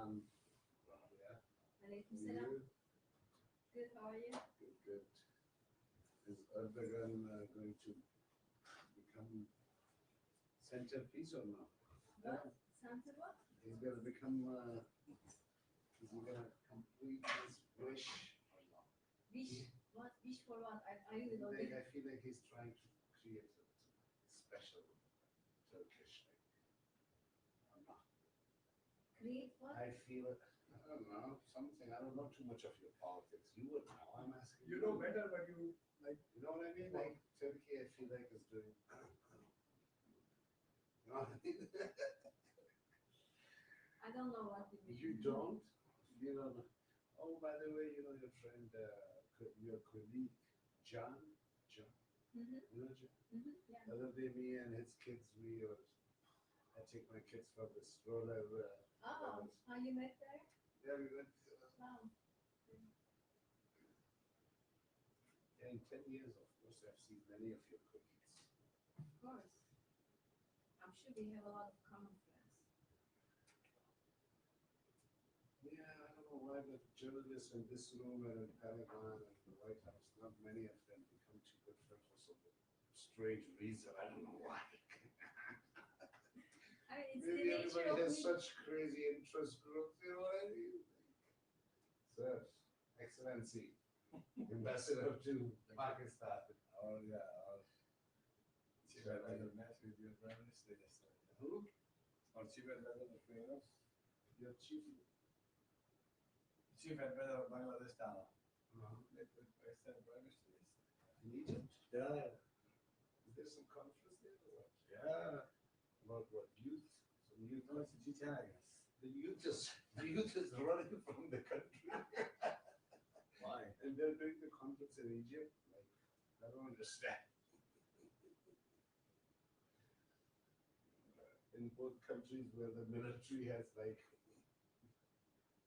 salam. Rabia. Alaikum How are salam. you? Good, how are you? Good, good. Is Erdogan going to become centerpiece or not? What? Santa what? He's going to become, is he going to complete his wish or not? Wish? What? Wish for what? I really don't Like, know. I feel like he's trying to create a special Turkish thing. Or not. Create what? I feel, I don't know, something, I don't know too much of your politics. You would know, I'm asking You know better, but you like. You know what I mean? Like Turkey, I feel like is doing. You know what I mean? I don't know what you mean. You don't? You don't know. Oh, by the way, you know your friend, your colleague, John? Mm-hmm. You know John? Mm-hmm. Yeah. The other day, me and his kids, I take my kids for this roller. Oh, how you met there? Yeah, we went. Wow. Yeah, in 10 years, of course, I've seen many of your colleagues. Of course. I'm sure we have a lot of common friends. Yeah, I don't know why, but journalists in this room and in Pentagon and the White House, not many of them become too good friends for some strange reason. I don't know why. I mean, it's Maybe the nature everybody of has me. such crazy interest groups, you know what I mean? Sir, Excellency, Ambassador to Pakistan. Oh yeah. Chief Advisor Matthew Miller Prime Minister yesterday. Who? Or Chief Advisor of Affairs. Your chief. Chief Advisor of Bangladesh now. Uh-huh. Met with Pakistan Prime Minister yesterday. In Egypt? Yeah. Is there some conference there or what? Yeah. About what? Youth? Some youth? No, it's a G10, I guess. The youth is running from the country. Why? And they're doing the conference in Egypt. Like, I don't understand. In both countries where the military has like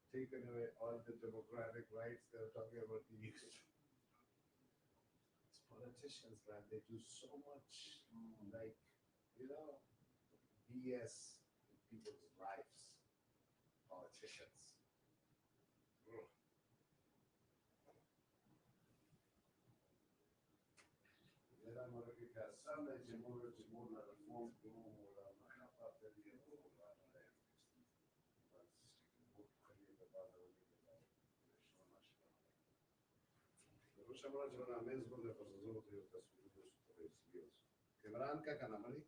taken away all the democratic rights, they're talking about the youth. It's politicians, man. They do so much, like, you know, BS in people's lives. Politicians. Ugh. Era mora che cassata e ci muore la reform come la capa per il Rusia mora na mesmo da fazer outro eu tasso dos portugueses. Quebranca canamali.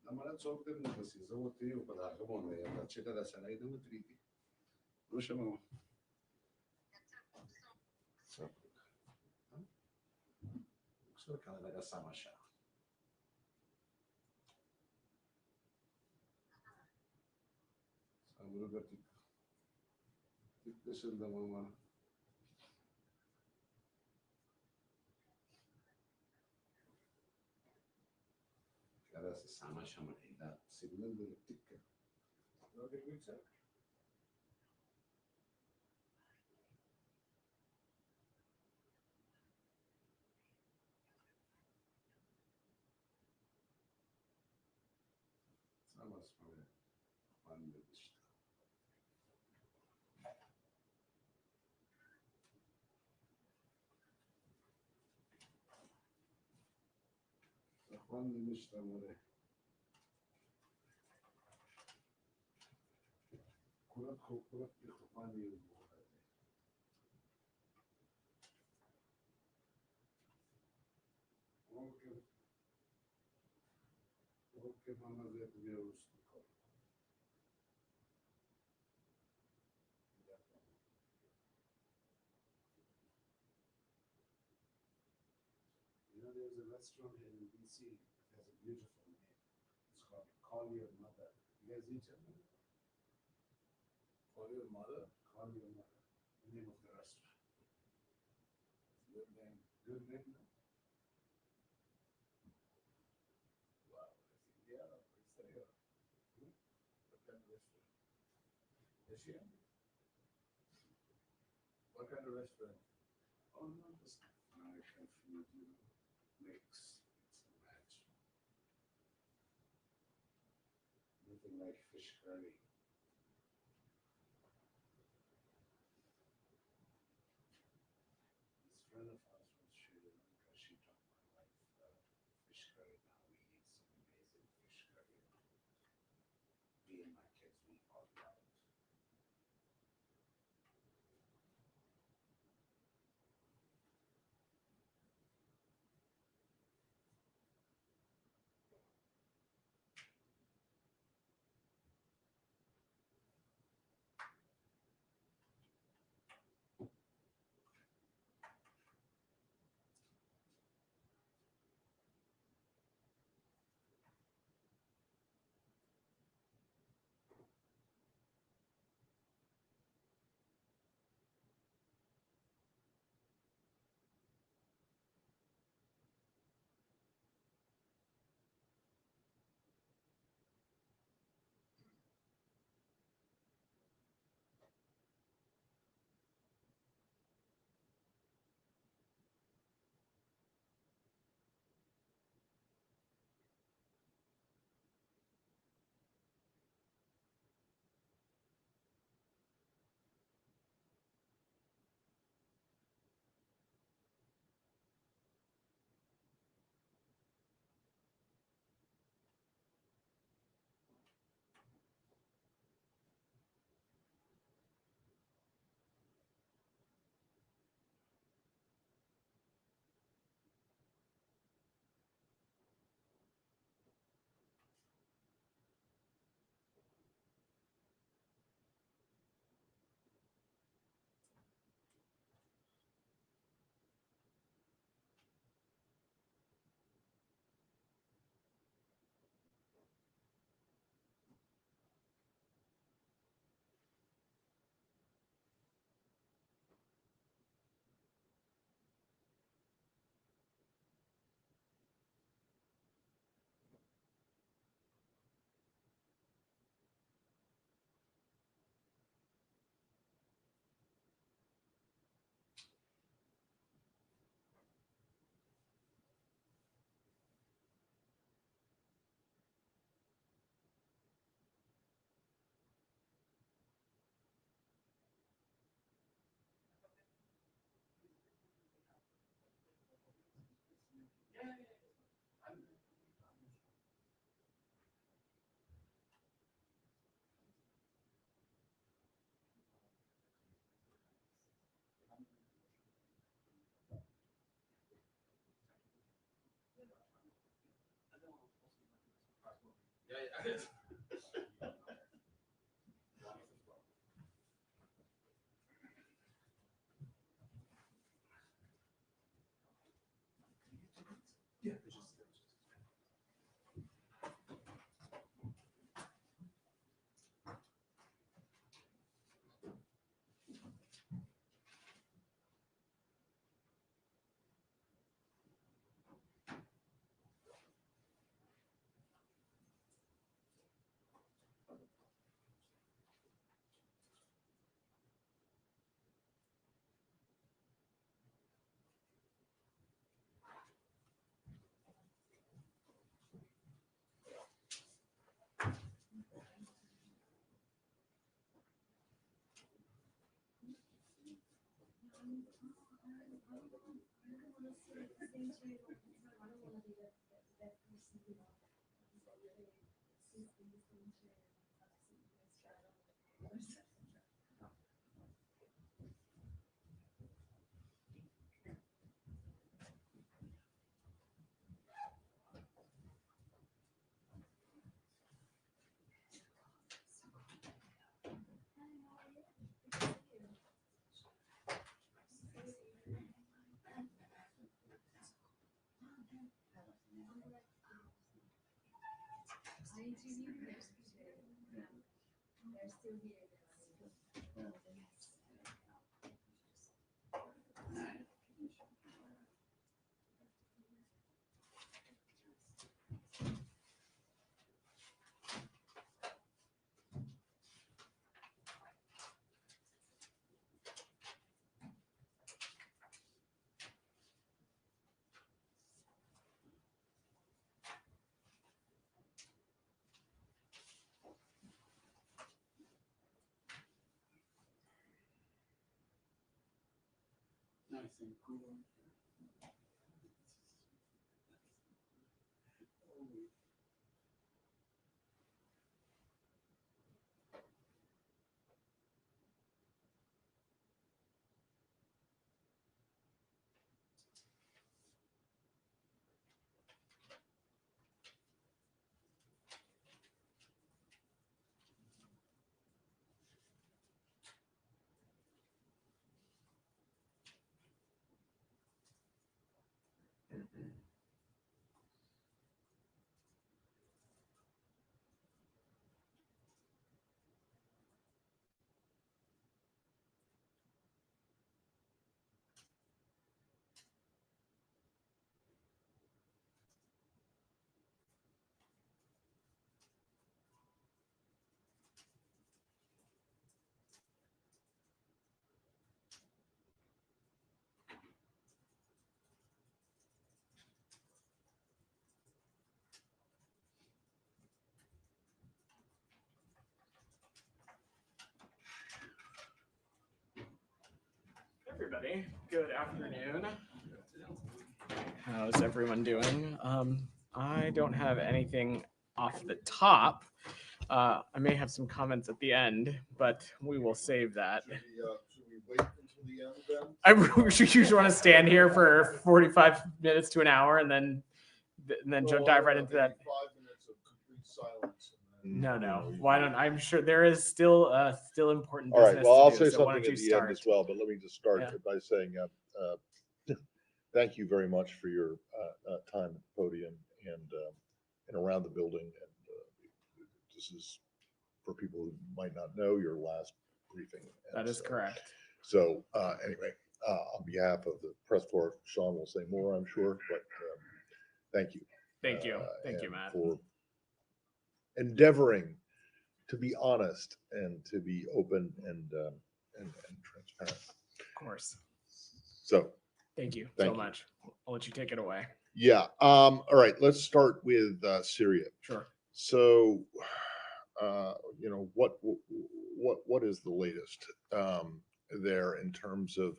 Amara çok da mı siz zaten eu para como ne ya çeta da sana idem triti. Rusia mora. Kusura kalmadı savaşa. Samuru gatik. Dışında mama. Kada se samaşa mı da signal de tikka. No, did we check? Savaş mı? Anladım işte. Anladım işte amore. Kurat bir kafanı yiyor bu arada. Oke mama zapomniałeś tylko. You know, there's a restaurant here in DC that has a beautiful name. It's called Call Your Mother. You guys eat it? Call your mother. Call Your Mother. The name of the restaurant. Good name. Good name, no? Wow, it's Indiana. It's Syria. What kind of restaurant? Asian? What kind of restaurant? Oh, no, just American food, you know. Mix and match. something like fish curry. This friend of ours from Sri Lanka, she taught my wife fish curry. Now we eat some amazing fish curry. Me and my kids, we all love it. They're still here. nice and cool. Everybody, good afternoon. How's everyone doing? I don't have anything off the top. I may have some comments at the end, but we will save that. Should we wait until the end then? I should you want to stand here for 45 minutes to an hour and then dive right into that. 5 minutes of complete silence. No. Why don't I'm sure there is still important All business. right. Well, I'll to do, say so why something don't at you the end start? as well, but let me just start Yeah. by saying thank you very much for your time at the podium and around the building. And this is for people who might not know your last briefing. And That is so- correct. So anyway, on behalf of the press corps, Sean will say more, I'm sure, but thank you. Thank you, and Matt. For endeavoring to be honest and to be open and transparent. Of course. So, Thank you Thank so you. much. I'll let you take it away. yeah. All right. Let's start with Syria. Sure. So, what is the latest there in terms of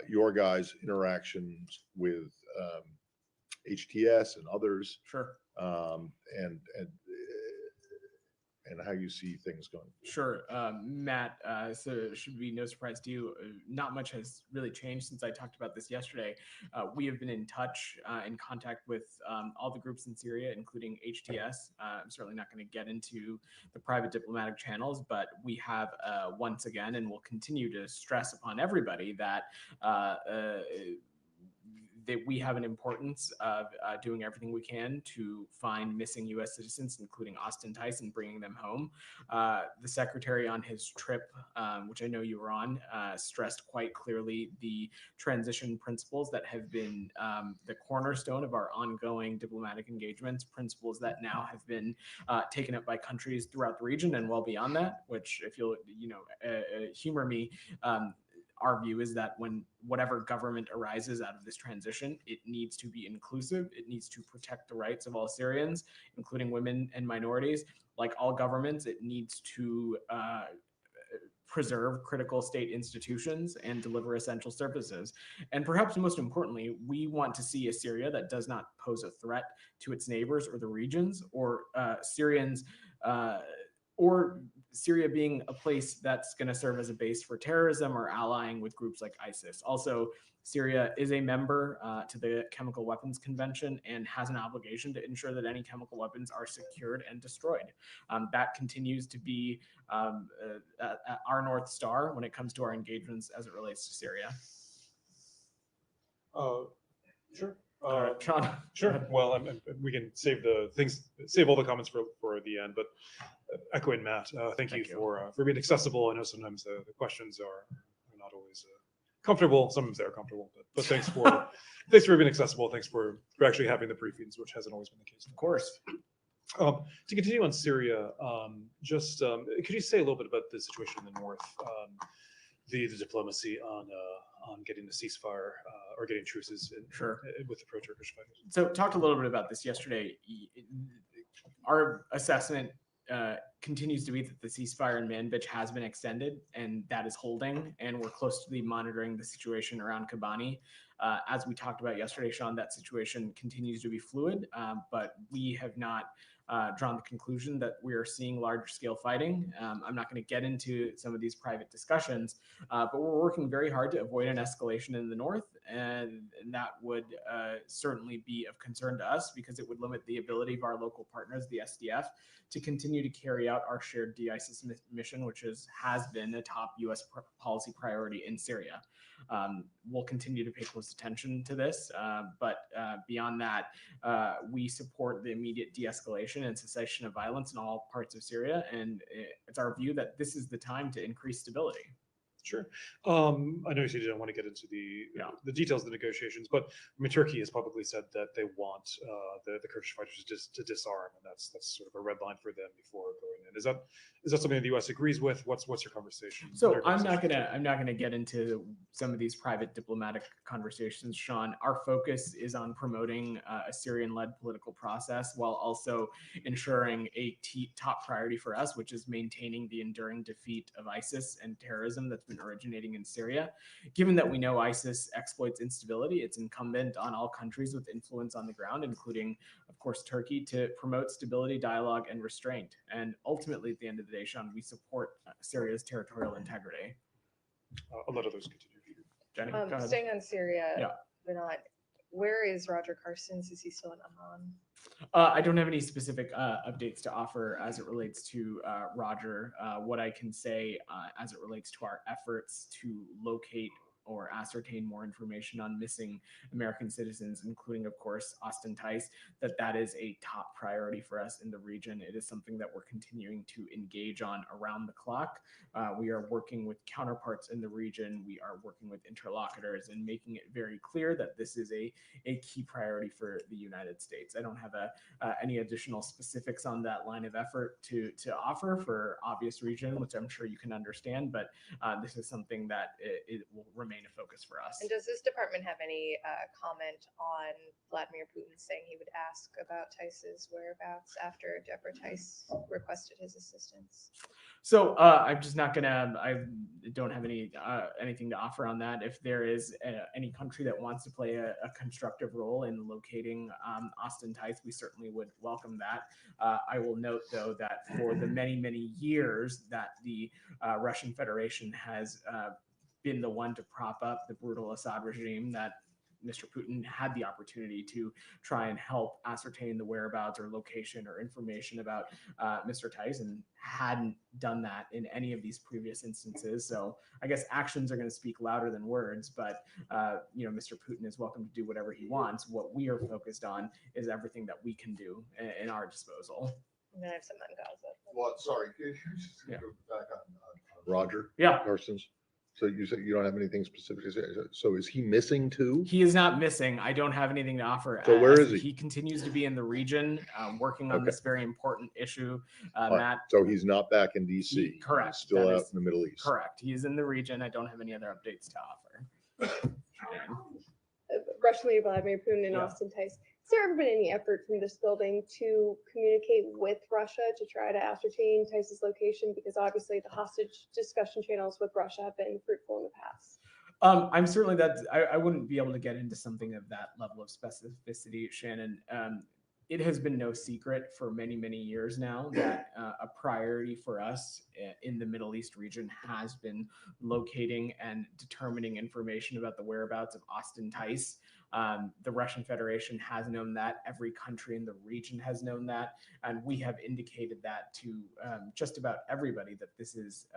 your guys' interactions with HTS and others, Sure. and how you see things going? Sure. Matt, so it should be no surprise to you. Not much has really changed since I talked about this yesterday. We have been in touch, in contact with all the groups in Syria, including HTS. I'm certainly not going to get into the private diplomatic channels, but we have once again, and will continue to stress upon everybody that that we have an importance of doing everything we can to find missing U.S. citizens, including Austin Tice, and bringing them home. The secretary on his trip, which I know you were on, stressed quite clearly the transition principles that have been the cornerstone of our ongoing diplomatic engagements, principles that now have been taken up by countries throughout the region and well beyond that, which, if you'll humor me, our view is that when whatever government arises out of this transition, it needs to be inclusive. It needs to protect the rights of all Syrians, including women and minorities. Like all governments, it needs to preserve critical state institutions and deliver essential services. And perhaps most importantly, we want to see a Syria that does not pose a threat to its neighbors or the regions, or Syrians, or Syria being a place that's going to serve as a base for terrorism or allying with groups like ISIS. Also, Syria is a member to the Chemical Weapons Convention and has an obligation to ensure that any chemical weapons are secured and destroyed. That continues to be our North Star when it comes to our engagements as it relates to Syria. Sure. Sean. Sure. Well, we can save all the comments for the end. But echoing Matt, thank you for being accessible. I know sometimes the questions are not always comfortable. Sometimes they're comfortable, but thanks for being accessible. Thanks for actually having the briefings, which hasn't always been the case. Of course. To continue on Syria, could you say a little bit about the situation in the north, the diplomacy on getting the ceasefire or getting truces with the pro-Turkish fighters? So talked a little bit about this yesterday. Our assessment continues to be that the ceasefire in Manbij has been extended, and that is holding, and we're closely monitoring the situation around Kobani. As we talked about yesterday, Sean, that situation continues to be fluid, but we have not drawn the conclusion that we are seeing large scale fighting. I'm not going to get into some of these private discussions, but we're working very hard to avoid an escalation in the north, and that would certainly be of concern to us because it would limit the ability of our local partners, the SDF, to continue to carry out our shared de-ISIS mission, which has been a top U.S. policy priority in Syria. We'll continue to pay close attention to this, but beyond that, we support the immediate de-escalation and cessation of violence in all parts of Syria, and it's our view that this is the time to increase stability. Sure. I know you said you don't want to get into the details of the negotiations, but I mean, Turkey has publicly said that they want the Kurdish fighters to disarm, and that's sort of a red line for them before going in. Is that something the U.S. agrees with? What's your conversation? So I'm not gonna get into some of these private diplomatic conversations, Sean. Our focus is on promoting a Syrian-led political process while also ensuring a top priority for us, which is maintaining the enduring defeat of ISIS and terrorism that's been originating in Syria. Given that we know ISIS exploits instability, it's incumbent on all countries with influence on the ground, including, of course, Turkey, to promote stability, dialogue, and restraint. And ultimately, at the end of the day, Sean, we support Syria's territorial integrity. I'll let others continue. Jenny, go ahead. Staying on Syria, Yeah. Vedant, where is Roger Carstens? Is he still in Amman? I don't have any specific updates to offer as it relates to Roger. What I can say as it relates to our efforts to locate or ascertain more information on missing American citizens, including, of course, Austin Tice, that is a top priority for us in the region. It is something that we're continuing to engage on around the clock. We are working with counterparts in the region. We are working with interlocutors and making it very clear that this is a key priority for the United States. I don't have any additional specifics on that line of effort to offer for obvious reason, which I'm sure you can understand, but this is something that it will remain a focus for us. And does this department have any comment on Vladimir Putin saying he would ask about Tice's whereabouts after Deborah Tice requested his assistance? So I'm just not gonna. I don't have anything to offer on that. If there is any country that wants to play a constructive role in locating Austin Tice, we certainly would welcome that. I will note, though, that for the many years that the Russian Federation has been the one to prop up the brutal Assad regime, that Mr. Putin had the opportunity to try and help ascertain the whereabouts or location or information about Mr. Tice, and hadn't done that in any of these previous instances. So I guess actions are going to speak louder than words, but Mr. Putin is welcome to do whatever he wants. What we are focused on is everything that we can do in our disposal. And then I have some on Gaza. Well, sorry, could you just go back on Roger? Yeah. Carstens. So you said you don't have anything specific to say. So is he missing too? He is not missing. I don't have anything to offer. So where is he? He continues to be in the region, working on this very important issue. Matt. So he's not back in DC. Correct. He's still out in the Middle East. Correct. He is in the region. I don't have any other updates to offer. Russian leader Vladimir Putin and Yeah. Austin Tice. Has there ever been any effort from this building to communicate with Russia to try to ascertain Tice's location? Because obviously the hostage discussion channels with Russia have been fruitful in the past. I'm certainly I wouldn't be able to get into something of that level of specificity, Shannon. It has been no secret for many years now that a priority for us in the Middle East region has been locating and determining information about the whereabouts of Austin Tice. The Russian Federation has known that. Every country in the region has known that. And we have indicated that to just about everybody that this is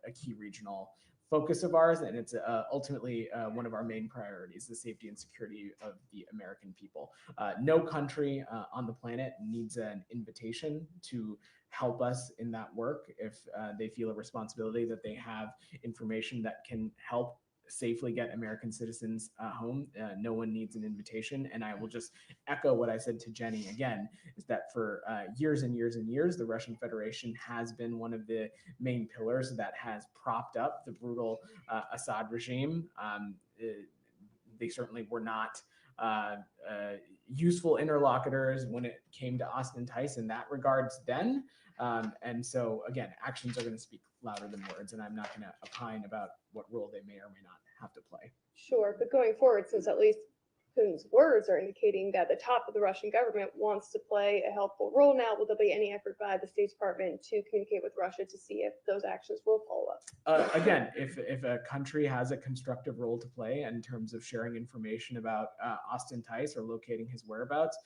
a key regional focus of ours, and it's ultimately one of our main priorities, the safety and security of the American people. No country on the planet needs an invitation to help us in that work if they feel a responsibility that they have information that can help safely get American citizens home. No one needs an invitation. And I will just echo what I said to Jenny again, is that for years and years, the Russian Federation has been one of the main pillars that has propped up the brutal Assad regime. They certainly were not useful interlocutors when it came to Austin Tice in that regards then. And so again, actions are going to speak louder than words, and I'm not going to opine about what role they may or may not have to play. Sure, but going forward, since at least Putin's words are indicating that the top of the Russian government wants to play a helpful role now, will there be any effort by the State Department to communicate with Russia to see if those actions will follow up? Again, if a country has a constructive role to play in terms of sharing information about Austin Tice or locating his whereabouts,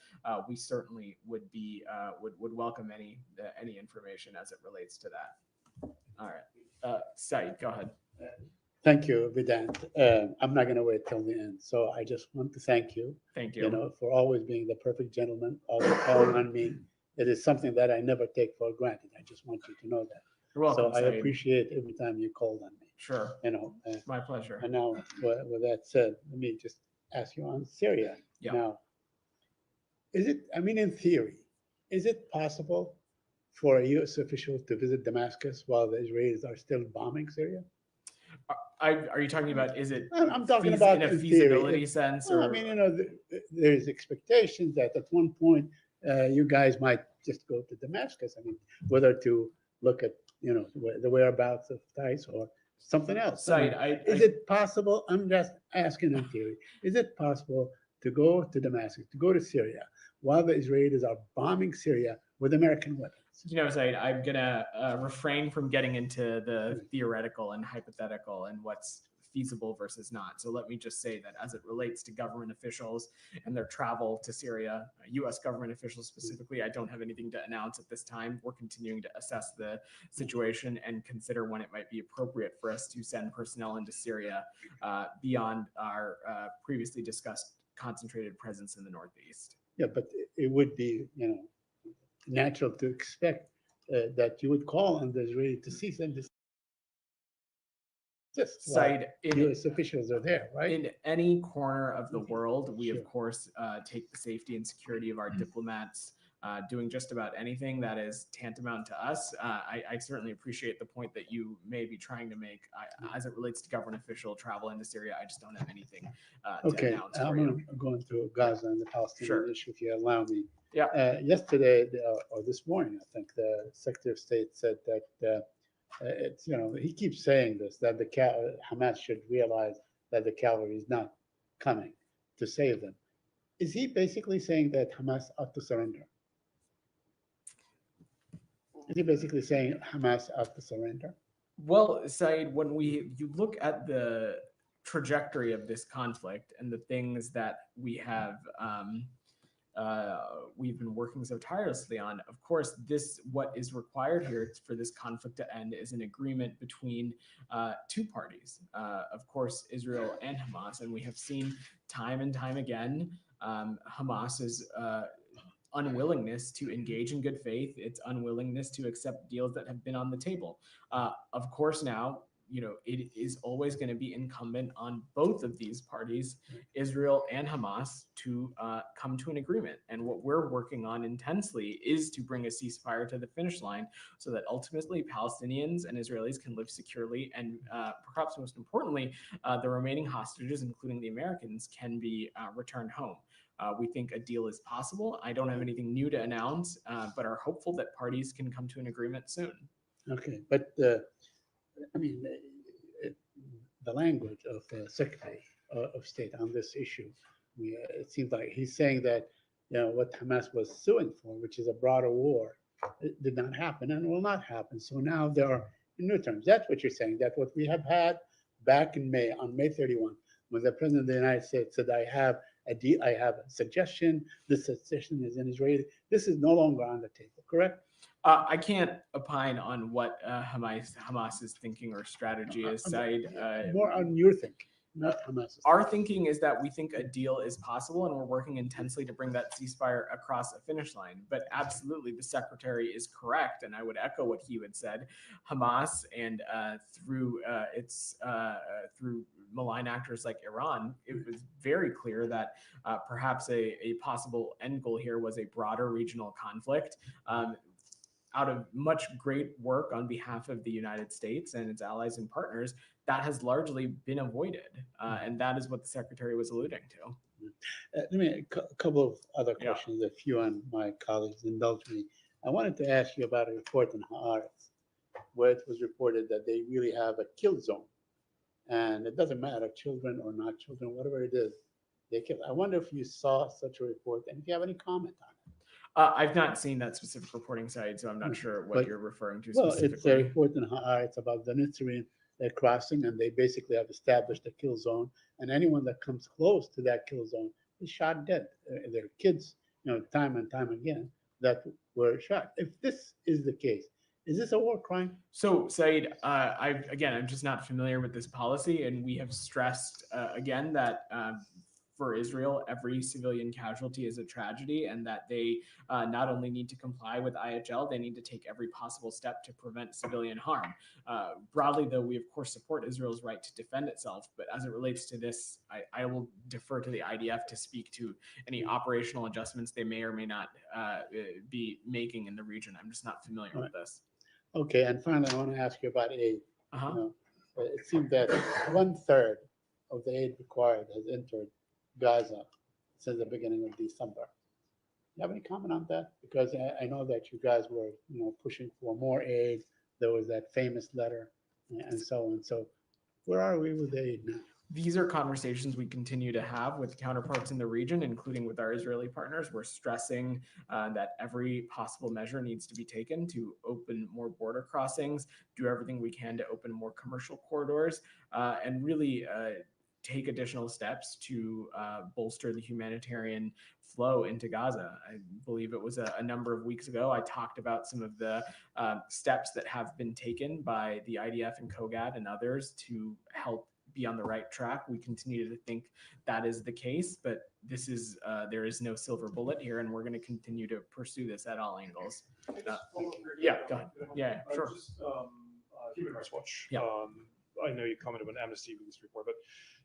we certainly would would welcome any information as it relates to that. All right, Said, go ahead. Thank you, Vedant. I'm not going to wait till the end. So I just want to thank you, Thank you. for always being the perfect gentleman, always calling on me. It is something that I never take for granted. I just want you to know that. You're welcome. So I Said. appreciate every time you called on me. Sure. My pleasure. And now, with that said, let me just ask you on Syria. Yeah. Now, in theory, is it possible for a U.S. official to visit Damascus while the Israelis are still bombing Syria? Are you talking about, is it I'm talking about in a in feasibility theory. sense? Well, Or there's expectations that at one point you guys might just go to Damascus. Whether to look at the whereabouts of Tice or something else. Said, Is it possible? I'm just asking in theory. Is it possible to go to Damascus, to go to Syria, while the Israelis are bombing Syria with American weapons? Said, I'm gonna refrain from getting into the theoretical and hypothetical and what's feasible versus not. So let me just say that as it relates to government officials and their travel to Syria, U.S. government officials specifically, I don't have anything to announce at this time. We're continuing to assess the situation and consider when it might be appropriate for us to send personnel into Syria beyond our previously discussed concentrated presence in the Northeast. Yeah, but it would be, natural to expect that you would call on the Israeli to cease and desist. Said, U.S. officials are there, right? in any corner of the world, we Sure. of course take the safety and security of our diplomats doing just about anything that is tantamount to us. I certainly appreciate the point that you may be trying to make as it relates to government official travel into Syria. I just don't have anything to Okay, announce for I'm you. going to Gaza and the Palestinian Sure. issue, if you allow me. Yeah. Yesterday or this morning, I think the Secretary of State said that it's he keeps saying this, that Hamas should realize that the cavalry is not coming to save them. Is he basically saying that Hamas ought to surrender? Is he basically saying Hamas ought to surrender? Well, Said, when you look at the trajectory of this conflict and the things that we've been working so tirelessly on, of course, what is required here for this conflict to end is an agreement between two parties, of course, Israel and Hamas. And we have seen time and time again Hamas's unwillingness to engage in good faith, its unwillingness to accept deals that have been on the table. Of course, now, it is always going to be incumbent on both of these parties, Israel and Hamas, to come to an agreement. And what we're working on intensely is to bring a ceasefire to the finish line so that ultimately Palestinians and Israelis can live securely. And perhaps most importantly, the remaining hostages, including the Americans, can be returned home. We think a deal is possible. I don't have anything new to announce, but are hopeful that parties can come to an agreement soon. Okay, but the language of the Secretary of State on this issue, it seems like he's saying that what Hamas was suing for, which is a broader war, it did not happen and will not happen. So now there are new terms. That's what you're saying. That what we have had back in May, on May 31, when the President of the United States said, I have a suggestion. This suggestion is in Israeli. This is no longer on the table, correct? I can't opine on what Hamas is thinking or strategy is. Said, more on your thinking, not Hamas. Our thinking is that we think a deal is possible, and we're working intensely to bring that ceasefire across a finish line. But absolutely, the Secretary is correct, and I would echo what he had said. Hamas, and through malign actors like Iran, it was very clear that perhaps a possible end goal here was a broader regional conflict. Out of much great work on behalf of the United States and its allies and partners, that has largely been avoided. And that is what the Secretary was alluding to. Let me, a couple of other Yeah. questions, if you and my colleagues indulge me. I wanted to ask you about a report in Haaretz, where it was reported that they really have a kill zone. And it doesn't matter, children or not children, whatever it is, they kill. I wonder if you saw such a report and if you have any comment on it. I've not seen that specific reporting site, so I'm not sure what But- you're referring to Well, it's a specifically. report in Haaretz about the Nitzarine crossing, and they basically have established a kill zone. And anyone that comes close to that kill zone is shot dead. There are kids, time and time again, that were shot. If this is the case, is this a war crime? So, Said, I'm just not familiar with this policy, and we have stressed again that for Israel, every civilian casualty is a tragedy, and that they not only need to comply with IHL, they need to take every possible step to prevent civilian harm. Broadly, though, we of course support Israel's right to defend itself, but as it relates to this, I will defer to the IDF to speak to any operational adjustments they may or may not be making in the region. I'm just not familiar with this. Okay, and finally, I want to ask you about aid. Uh-huh. It seems that 1/3 of the aid required has entered Gaza since the beginning of December. You have any comment on that? Because I know that you guys were, pushing for more aid. There was that famous letter and so on. So where are we with aid now? These are conversations we continue to have with counterparts in the region, including with our Israeli partners. We're stressing that every possible measure needs to be taken to open more border crossings, do everything we can to open more commercial corridors, and really take additional steps to bolster the humanitarian flow into Gaza. I believe it was a number of weeks ago, I talked about some of the steps that have been taken by the IDF and COGAD and others to help be on the right track. We continue to think that is the case, but this is there is no silver bullet here, and we're going to continue to pursue this at all angles. Yeah, go ahead. Yeah, sure. Human Rights Watch. Yeah. I know you commented when Amnesty released a report, but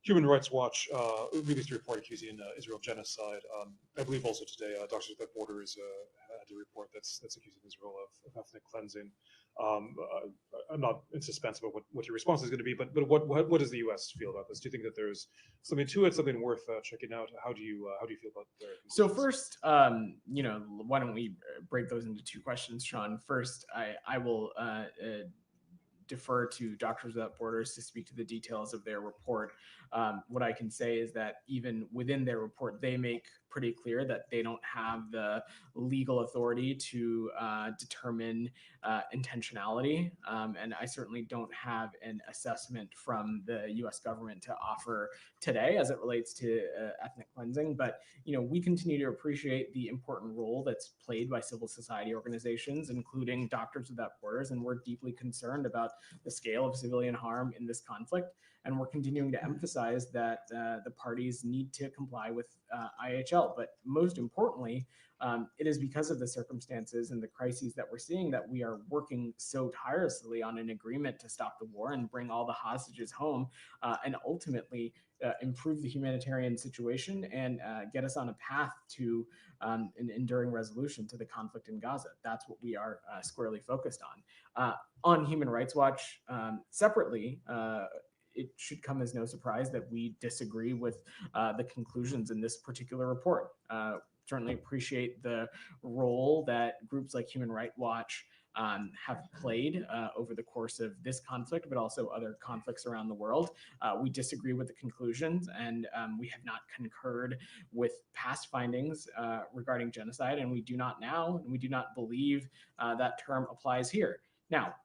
Human Rights Watch released a report accusing Israel genocide. I believe also today, Doctors Without Borders had a report that's accusing Israel of ethnic cleansing. I'm not in suspense about what your response is going to be, but what does the U.S. feel about this? Do you think that there's something to it, something worth checking out? How do you feel about their So first, why don't we break those into two questions, Sean? First, I will defer to Doctors Without Borders to speak to the details of their report. What I can say is that even within their report, they make pretty clear that they don't have the legal authority to determine intentionality. And I certainly don't have an assessment from the US government to offer today as it relates to ethnic cleansing. But, we continue to appreciate the important role that's played by civil society organizations, including Doctors Without Borders. And we're deeply concerned about the scale of civilian harm in this conflict. And we're continuing to emphasize that the parties need to comply with IHL. But most importantly, it is because of the circumstances and the crises that we're seeing that we are working so tirelessly on an agreement to stop the war and bring all the hostages home and ultimately improve the humanitarian situation and get us on a path to an enduring resolution to the conflict in Gaza. That's what we are squarely focused on. On Human Rights Watch, separately, it should come as no surprise that we disagree with the conclusions in this particular report. Certainly appreciate the role that groups like Human Rights Watch have played over the course of this conflict, but also other conflicts around the world. We disagree with the conclusions, and we have not concurred with past findings regarding genocide, and we do not now, and we do not believe that term applies here. Now,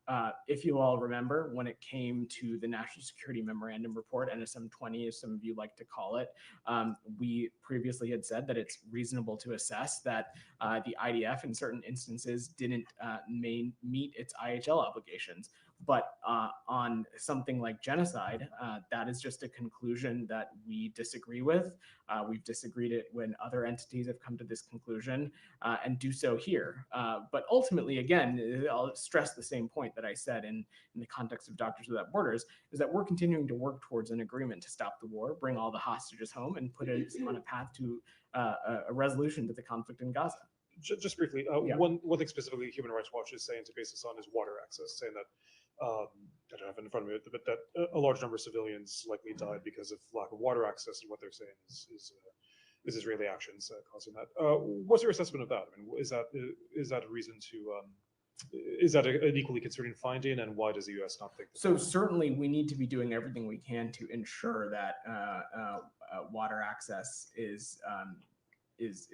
if you all remember, when it came to the National Security Memorandum Report, NSM 20, as some of you like to call it, we previously had said that it's reasonable to assess that the IDF in certain instances didn't meet its IHL obligations. But on something like genocide, that is just a conclusion that we disagree with. We've disagreed it when other entities have come to this conclusion and do so here. But ultimately, again, I'll stress the same point that I said in the context of Doctors Without Borders, is that we're continuing to work towards an agreement to stop the war, bring all the hostages home, and put us on a path to a resolution to the conflict in Gaza. Just briefly, Yeah. one thing specifically Human Rights Watch is saying to base this on is water access, saying that I don't have it in front of me, but that a large number of civilians likely died because of lack of water access, and what they're saying is is Israeli actions causing that. What's your assessment of that? I mean, is that a reason to is that an equally concerning finding, and why does the U.S. not think? So certainly, we need to be doing everything we can to ensure that water access is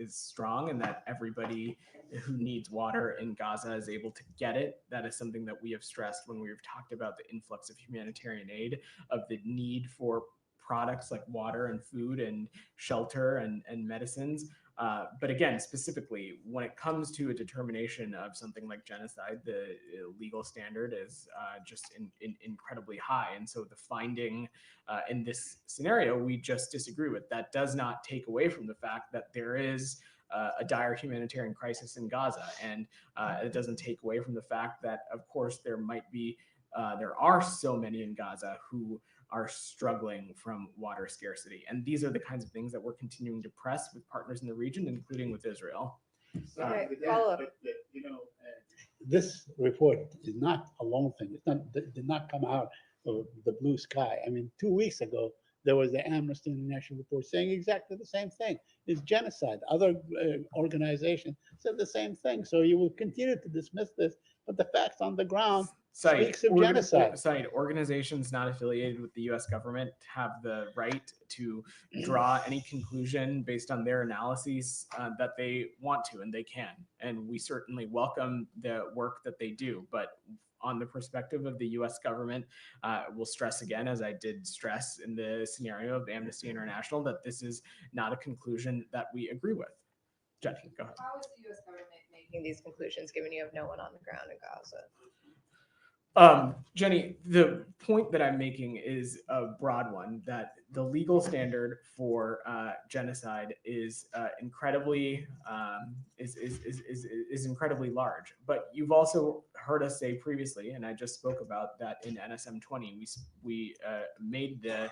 strong, and that everybody who needs water in Gaza is able to get it. That is something that we have stressed when we've talked about the influx of humanitarian aid, of the need for products like water and food and shelter and medicines. But again, specifically, when it comes to a determination of something like genocide, the legal standard is just incredibly high. And so the finding in this scenario, we just disagree with. That does not take away from the fact that there is a dire humanitarian crisis in Gaza. And it doesn't take away from the fact that, of course, there are so many in Gaza who are struggling from water scarcity. And these are the kinds of things that we're continuing to press with partners in the region, including with Israel. Okay, follow up. This report is not a lone thing. Did not come out of the blue sky. I mean, 2 weeks ago, there was the Amnesty International report saying exactly the same thing. It's genocide. Other organizations said the same thing. So you will continue to dismiss this, but the facts on the ground speaks of genocide. Organizations not affiliated with the U.S. government have the right to draw any conclusion based on their analyses that they want to, and they can. And we certainly welcome the work that they do. But on the perspective of the U.S. government, we'll stress again, as I did stress in the scenario of Amnesty International, that this is not a conclusion that we agree with. Jenny, go ahead. How is the U.S. government making these conclusions, given you have no one on the ground in Gaza? Jenny, the point that I'm making is a broad one, that the legal standard for genocide is incredibly incredibly large. But you've also heard us say previously, and I just spoke about that in NSM 20, we made the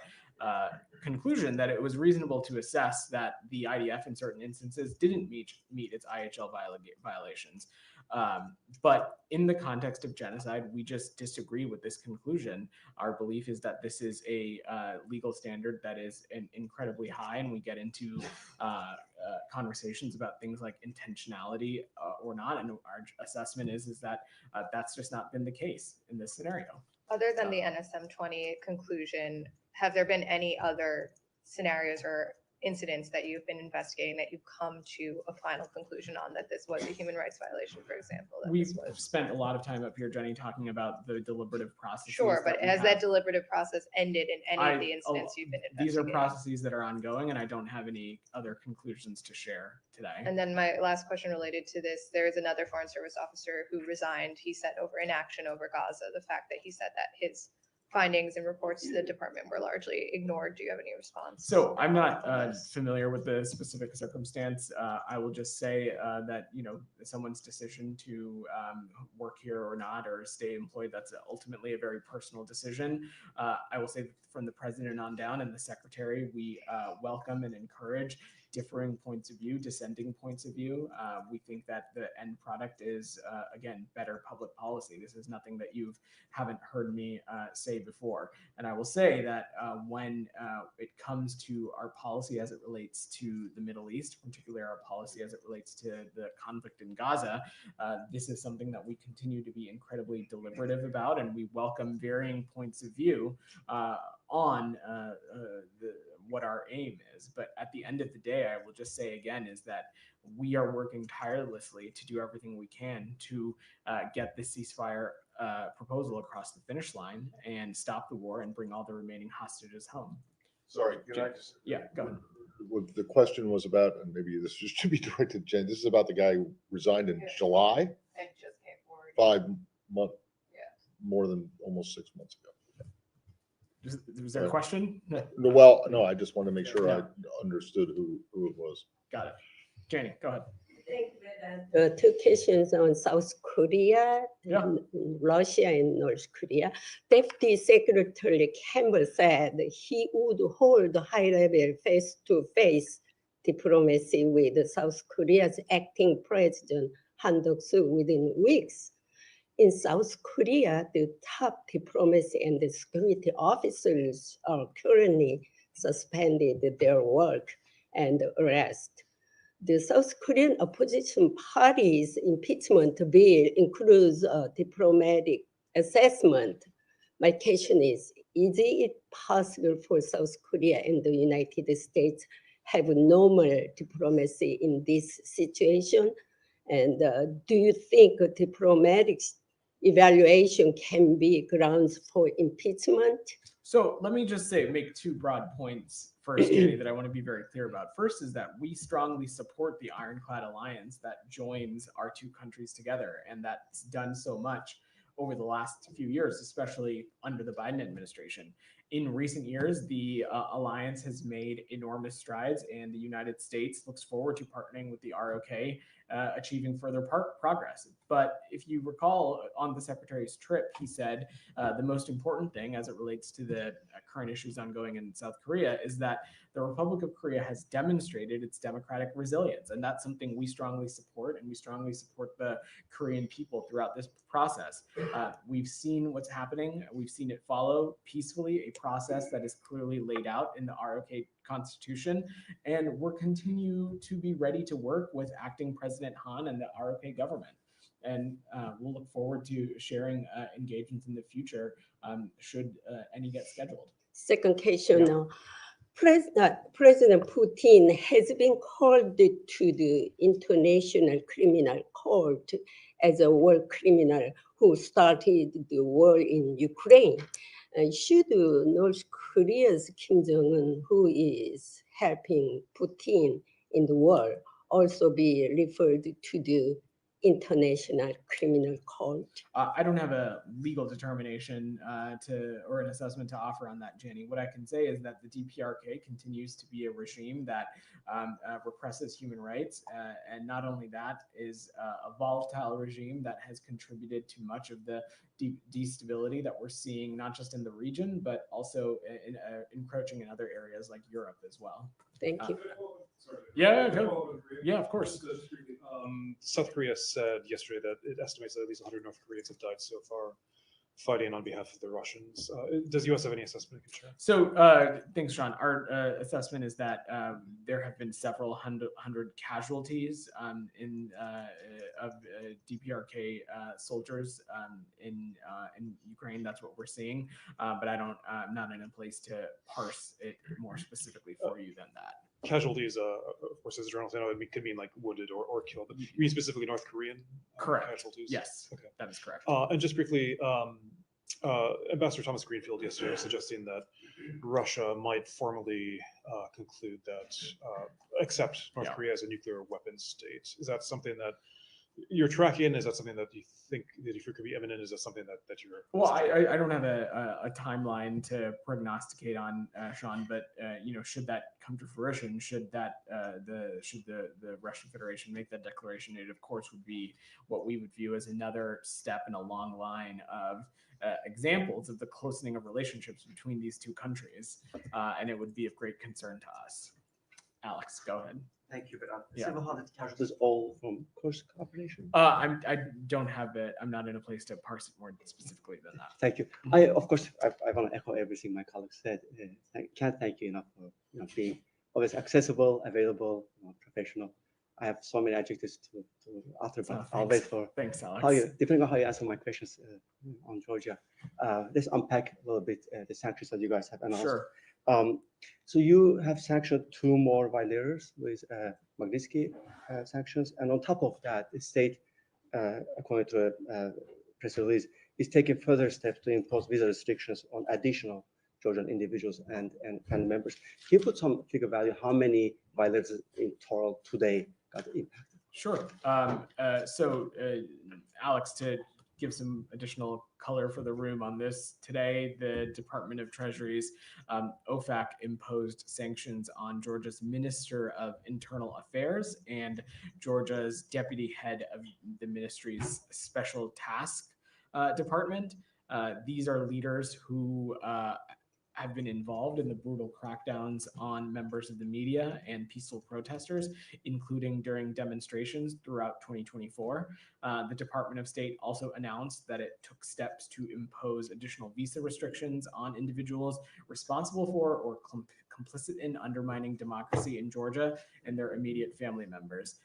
conclusion that it was reasonable to assess that the IDF in certain instances didn't meet its IHL violations. But in the context of genocide, we just disagree with this conclusion. Our belief is that this is a legal standard that is incredibly high, and we get into conversations about things like intentionality or not. And our assessment is that that's just not been the case in this scenario. Other than the NSM 20 conclusion, have there been any other scenarios or incidents that you've been investigating that you've come to a final conclusion on that this was a human rights violation, for example? We've spent a lot of time up here, Jenny, talking about the deliberative process. Sure, but has that deliberative process ended in any of the incidents you've been investigating? These are processes that are ongoing, and I don't have any other conclusions to share today. And then my last question related to this, there is another Foreign Service officer who resigned, he said, over inaction over Gaza, the fact that he said that his findings and reports to the department were largely ignored. Do you have any response? So I'm not familiar with the specific circumstance. I will just say that, someone's decision to work here or not, or stay employed, that's ultimately a very personal decision. I will say that from the president on down and the secretary, we welcome and encourage differing points of view, dissenting points of view. We think that the end product is, again, better public policy. This is nothing that you haven't heard me say before. And I will say that when it comes to our policy as it relates to the Middle East, particularly our policy as it relates to the conflict in Gaza, this is something that we continue to be incredibly deliberative about, and we welcome varying points of view on what our aim is. But at the end of the day, I will just say again, is that we are working tirelessly to do everything we can to get the ceasefire proposal across the finish line and stop the war and bring all the remaining hostages home. Sorry, can I just? Yeah, go ahead. What the question was about, and maybe this should be directed to Jen, this is about the guy who resigned in July, And just came forward. 5 months, Yeah. more than almost 6 months ago. Was there a question? Well, no, I just want to make sure I understood who it was. Got it. Janie, go ahead. Two questions on South Korea, Russia and North Korea. Deputy Secretary Campbell said he would hold high-level face-to-face diplomacy with South Korea's acting president, Han Duck-soo, within weeks. In South Korea, the top diplomacy and security officers are currently suspended their work, and arrest. The South Korean opposition party's impeachment bill includes a diplomatic assessment. My question is it possible for South Korea and the United States have normal diplomacy in this situation? And do you think a diplomatic evaluation can be grounds for impeachment? So let me just make two broad points first, Jenny, that I want to be very clear about. First is that we strongly support the Ironclad Alliance that joins our two countries together, and that's done so much over the last few years, especially under the Biden administration. In recent years, the alliance has made enormous strides, and the United States looks forward to partnering with the ROK, achieving further progress. But if you recall, on the Secretary's trip, he said the most important thing as it relates to the current issues ongoing in South Korea is that the Republic of Korea has demonstrated its democratic resilience. And that's something we strongly support, and we strongly support the Korean people throughout this process. We've seen what's happening. We've seen it follow peacefully a process that is clearly laid out in the ROK Constitution, and we'll continue to be ready to work with acting President Han and the ROK government. And we'll look forward to sharing engagements in the future should any get scheduled. Second question. President Putin has been called to the International Criminal Court as a war criminal who started the war in Ukraine. Should North Korea's Kim Jong-un, who is helping Putin in the war, also be referred to the International Criminal Court? I don't have a legal determination or an assessment to offer on that, Jenny. What I can say is that the DPRK continues to be a regime that represses human rights, and not only that, is a volatile regime that has contributed to much of the destability that we're seeing, not just in the region, but also encroaching in other areas like Europe as well. Thank you. Yeah, of course. South Korea said yesterday that it estimates that at least 100 North Koreans have died so far fighting on behalf of the Russians. Does the U.S. have any assessment you can share? So thanks, Sean. Our assessment is that there have been several hundred casualties of DPRK soldiers in Ukraine. That's what we're seeing, but I'm not in a place to parse it more specifically for you than that. Casualties, of course, as a journalist, I know it could mean like wounded or killed, but you mean specifically North Korean casualties? Yes, okay. That is correct. And just briefly, Ambassador Thomas Greenfield yesterday was suggesting that Russia might formally conclude that accept North Korea as a nuclear weapons state. Is that something that you're tracking? Is that something that you think that if it could be imminent? Is that something that you're? Well, I don't have a timeline to prognosticate on, Sean, but should that come to fruition, should the Russian Federation make that declaration, it of course would be what we would view as another step in a long line of examples of the closening of relationships between these two countries, and it would be of great concern to us. Alex, go ahead. Thank you, Vedant. Yeah. Civil casualties all from close cooperation? I don't have it. I'm not in a place to parse it more specifically than that. Thank you. Of course, I want to echo everything my colleagues said. Can't thank you enough for being always accessible, available, professional. I have so many adjectives to utter, but I'll wait for thanks, Alex. Depending on how you answer my questions on Georgia. Let's unpack a little bit the sanctions that you guys have announced. Sure. So you have sanctioned 2 more violators with Magnitsky sanctions, and on top of that, the state, according to a press release, is taking further steps to impose visa restrictions on additional Georgian individuals and family members. Can you put some figure value how many violators in total today got impacted? Sure. Alex, to give some additional color for the room on this, today the Department of Treasury's OFAC imposed sanctions on Georgia's Minister of Internal Affairs and Georgia's deputy head of the ministry's special task department. These are leaders who have been involved in the brutal crackdowns on members of the media and peaceful protesters, including during demonstrations throughout 2024. The Department of State also announced that it took steps to impose additional visa restrictions on individuals responsible for or complicit in undermining democracy in Georgia and their immediate family members.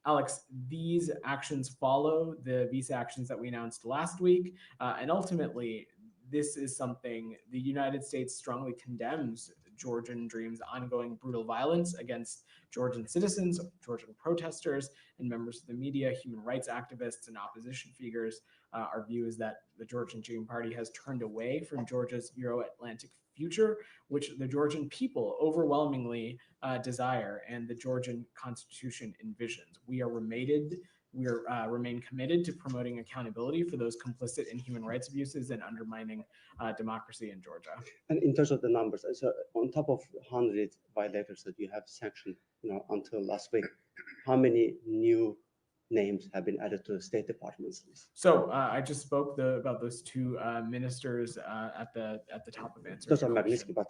Alex, these actions follow the visa actions that we announced last week, and ultimately, this is something the United States strongly condemns Georgian Dream's ongoing brutal violence against Georgian citizens, Georgian protesters, and members of the media, human rights activists, and opposition figures. Our view is that the Georgian Dream Party has turned away from Georgia's Euro-Atlantic future, which the Georgian people overwhelmingly desire and the Georgian constitution envisions. We remain committed to promoting accountability for those complicit in human rights abuses and undermining democracy in Georgia. And in terms of the numbers, so on top of 100 violators that you have sanctioned, until last week, how many new names have been added to the State Department's list? So I just spoke about those two ministers at the top of answering. Those are Magnitsky, but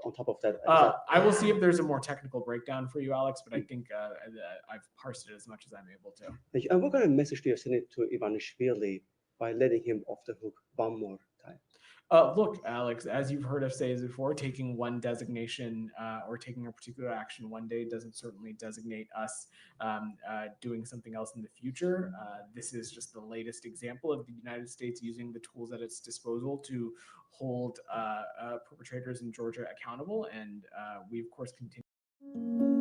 on top of that, I will see if there's a more technical breakdown for you, Alex, but I think I've parsed it as much as I'm able to. Thank you. And what kind of message do you send it to Ivanishvili by letting him off the hook one more time? Look, Alex, as you've heard us say before, taking one designation or taking a particular action one day doesn't certainly designate us doing something else in the future. This is just the latest example of the United States using the tools at its disposal to hold perpetrators in Georgia accountable. And we, of course, continue.